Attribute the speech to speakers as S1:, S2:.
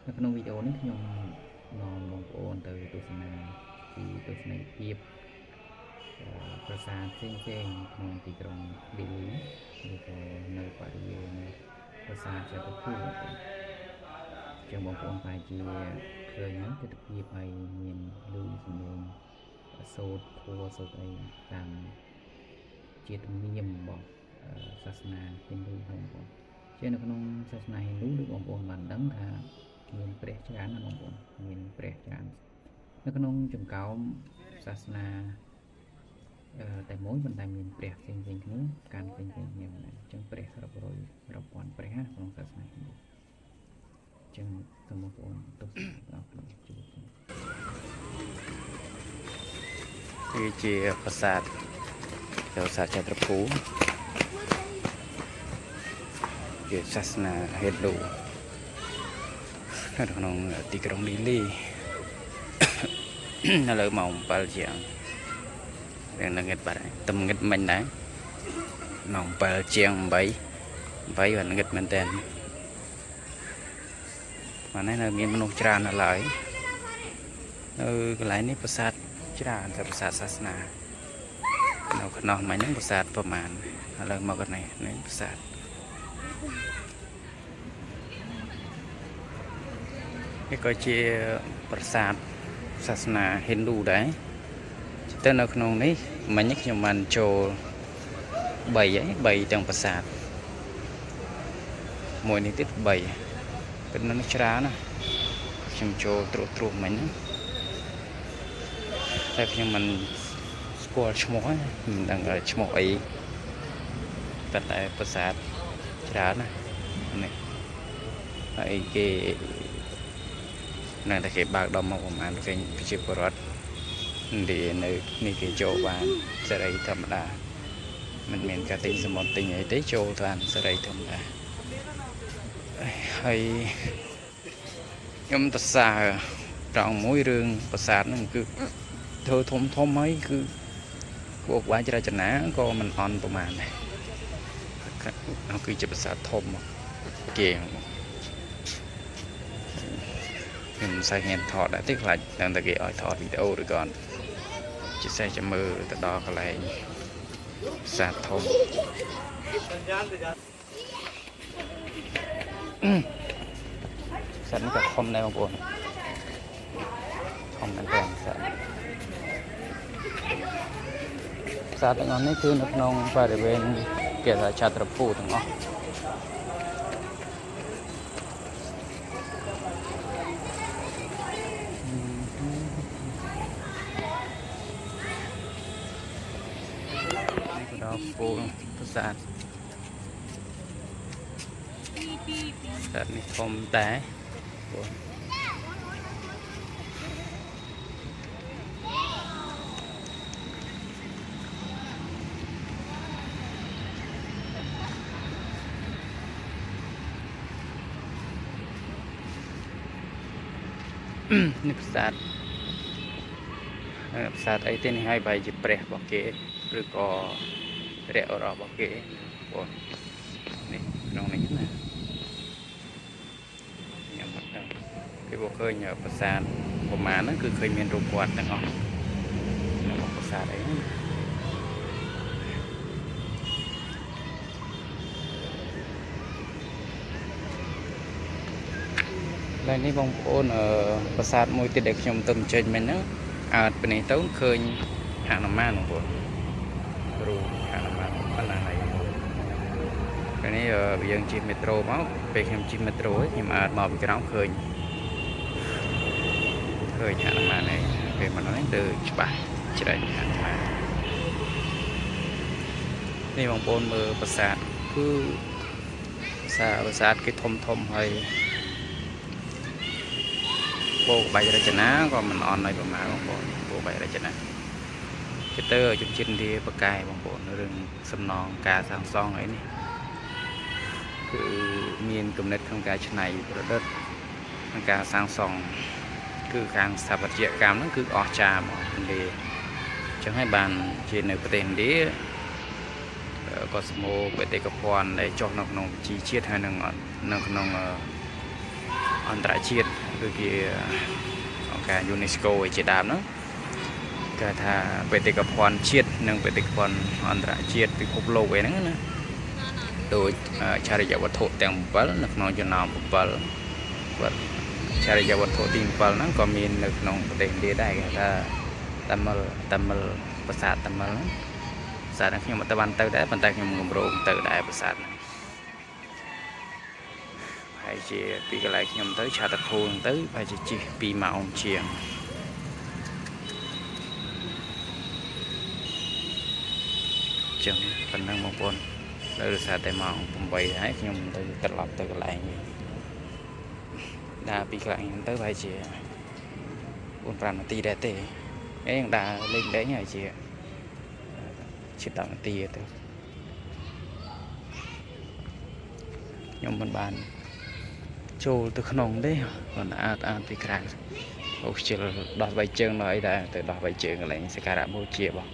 S1: នៅក្នុងវីដេអូនេះខ្ញុំនាំបងប្អូនទៅទស្សនាពីទស្សនីយភាពប្រាសាទផ្សេងៗក្នុងទីក្រុងឌីលីឬក៏នៅបរិវេណប្រាសាទចតុភូមិចឹងបងប្អូនប្រហែលជាឃើញហើយទស្សនវិជ្ជាហើយមានលឺសំឡេងសូត្រធម៌សូត្រអីតាមជាទំនៀមរបស់សាសនាហិណ្ឌូបងប្អូនជានៅក្នុងសាសនាហិណ្ឌូដូចបងប្អូនបានដឹងថាមានព្រះច្រើនណាបងប្អូនមានព្រះច្រើននៅក្នុងចម្កោមសាសនាតែមួយប៉ុន្តែមានព្រះផ្សេងៗគ្នាកាន់ផ្សេងៗគ្នាដែរអញ្ចឹងព្រះរាប់រយរាប់ពាន់ព្រះណាក្នុងសាសនាហិណ្ឌូអញ្ចឹងសូមបងប្អូនទស្សនាដល់ក្នុងជីវិត
S2: គឺជាប្រាសាទចតុភូមិជាសាសនាហិណ្ឌូនៅក្នុងទីក្រុងឌីលីនៅលើម៉ោង7ជាងរឿងនឹងងឹតបាត់ហើយទំងឹតមិញដែរម៉ោង7ជាង8បានងឹតមែនតើមកនេះនៅមានមនុស្សច្រើននៅឡើយនៅកន្លែងនេះប្រាសាទច្រើនតែប្រាសាទសាសនានៅក្នុងមិញហ្នឹងប្រាសាទប្រមាណឥឡូវមកកន្លែងនេះប្រាសាទនេះក៏ជាប្រាសាទសាសនាហិណ្ឌូដែរទៅនៅក្នុងនេះមិញខ្ញុំបានចូល3ទាំងប្រាសាទមួយនេះទៀត3គឺនៅនេះច្រើនណាខ្ញុំចូលត្រួសមិញតែខ្ញុំមិនស្គាល់ឈ្មោះមិនដឹងឈ្មោះអីតែប្រាសាទច្រើនណានេះហើយគេនៅតែគេបើកដល់មកប្រហែលគេប្រជាពលរដ្ឋនៅនេះគេចូលបានសេរីធម្មតាមិនមានការទិញសមុទ្រទិញអីទេចូលបានសេរីធម្មតាហើយខ្ញុំទៅសារត្រង់មួយរឿងប្រាសាទហ្នឹងគឺធ្វើធំហើយគឺពួកបាច់រចនាក៏មិនអន់ប្រមាណដែរគឺជាប្រាសាទធំគេខ្ញុំមិនសូវហ៊ានថតដែរទេខ្លាចតែគេឲ្យថតវីដេអូឬក៏ជាសេះចាំមើលទៅដល់កន្លែងប្រាសាទធំសាត់នេះក៏ធំដែរបងប្អូនធំមែនតើសាទទាំងអស់នេះគឺនៅក្នុងបរិវេណគេថាចតុភូមិទាំងអស់នេះក៏ដល់ពូប្រាសាទសាទនេះធំតែនេះប្រាសាទអីទេនេះឲ្យបែរជាព្រះរបស់គេឬក៏រៈរបស់គេបងនេះក្នុងនេះណាខ្ញុំអត់ដឹងគេบอกឃើញប្រាសាទប្រមាណហ្នឹងគឺឃើញមានរូបគាត់ទាំងអស់ក្នុងប្រាសាទអីឡើយនេះបងប្អូនប្រាសាទមួយទៀតដែលខ្ញុំទៅចេញមិញហ្នឹងអត់ពីនេះទៅឃើញហនុមានបងប្អូនរូបហនុមានប៉ុណ្ណាហើយពេលនេះយើងជិះមេត្រូមកពេលខ្ញុំជិះមេត្រូខ្ញុំអត់មកពីក្រោមឃើញហនុមានហើយពេលមកនេះទៅច្បាស់ច្រេញហនុមាននេះបងប្អូនមើលប្រាសាទគឺប្រាសាទគេធំហើយពូបាយរចនាក៏មិនអន់ឲ្យប្រមាណបងប្អូនពូបាយរចនាចិត្តទៅជំនឿរាបកាយបងប្អូនរឿងសំណងការសាងសង់អីនេះគឺមានគំនិតក្នុងការច្នៃប្រឌិតក្នុងការសាងសង់គឺខាងស្ថាបត្យកម្មហ្នឹងគឺអស្ចារ្យមកឥណ្ឌាអញ្ចឹងហើយបានជានៅប្រទេសឥណ្ឌាក៏សមូបេតិកភណ្ឌដែលចុះនៅក្នុងជីជាតិហើយនៅក្នុងអ អន្តរជាតិដូចជាអង្គការ UNESCO ឯជាដើមហ្នឹងគេថាបេតិកភណ្ឌជាតិនិងបេតិកភណ្ឌអន្តរជាតិពិភពលោកឯហ្នឹងណាដូចចរិយាវត្ថុទាំង7នៅក្នុងចំណោម7គាត់ចរិយាវត្ថុទី7ហ្នឹងក៏មាននៅក្នុងប្រទេសឥណ្ឌាដែរគេថាតាមិលប្រាសាទតាមិលហ្នឹងប្រាសាទហ្នឹងខ្ញុំអត់បានទៅដែរប៉ុន្តែខ្ញុំគម្រោងទៅដែរប្រាសាទហ្នឹងហើយជាពីកន្លែងខ្ញុំទៅឆាតខូនទៅហើយជាជិះ2ម៉ោងជាងចឹងប៉ុណ្ណឹងបងប្អូនដោយសារតែម៉ោង8ហើយខ្ញុំទៅត្រឡប់ទៅកន្លែងវិញដើរពីកន្លែងទៅហើយជា4-5នាទីដែរទេអេដើរលេងហើយជាជិត10នាទីទៅខ្ញុំមិនបានចូលទៅក្នុងទេគាត់អានពីក្រៅអូខ្ជិលដោះវៃជើងដល់អីដែរទៅដោះវៃជើងកន្លែងសក្ការៈបូជាបង